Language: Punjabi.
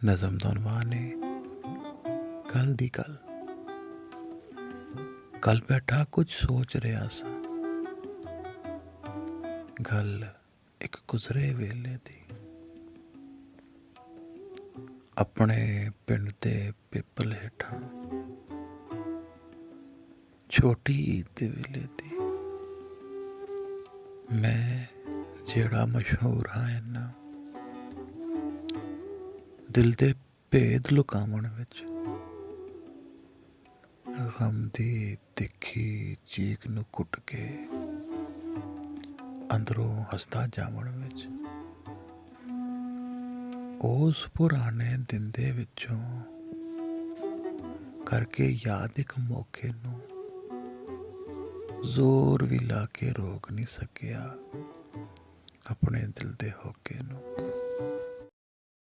ਨਜ਼ਮ ਦਾ ਉਨਵਾਨ ਹੈ ਕੱਲ ਦੀ ਗੱਲ। ਕੱਲ ਬੈਠਾ ਕੁਝ ਸੋਚ ਰਿਹਾ ਸਾਂ, ਗੱਲ ਇੱਕ ਗੁਜ਼ਰੇ ਵੇਲੇ ਦੀ। ਆਪਣੇ ਪਿੰਡ ਦੇ ਪਿੱਪਲ ਹੇਠਾਂ ਛੋਟੀ ਈਦ ਦੇ ਵੇਲੇ ਦੀ। ਮੈਂ ਜਿਹੜਾ ਮਸ਼ਹੂਰ ਹਾਂ ਇੰਨਾ ਦਿਲ ਦੇ ਭੇਦ ਲੁਕਾਉਣ ਵਿੱਚ, ਗਮ ਦੀ ਤਿੱਖੀ ਚੀਕ ਨੂੰ ਕੁੱਟ ਕੇ ਅੰਦਰੋਂ ਹੱਸਦਾ ਜਾਵਣ ਵਿੱਚ, ਉਸ ਪੁਰਾਣੇ ਦਿਨ ਦੇ ਵਿੱਚੋਂ ਕਰਕੇ ਯਾਦ ਇੱਕ ਮੌਕੇ ਨੂੰ ਜ਼ੋਰ ਵੀ ਲਾ ਕੇ ਰੋਕ ਨਹੀਂ ਸਕਿਆ ਆਪਣੇ ਦਿਲ ਦੇ ਹੋਕੇ ਨੂੰ।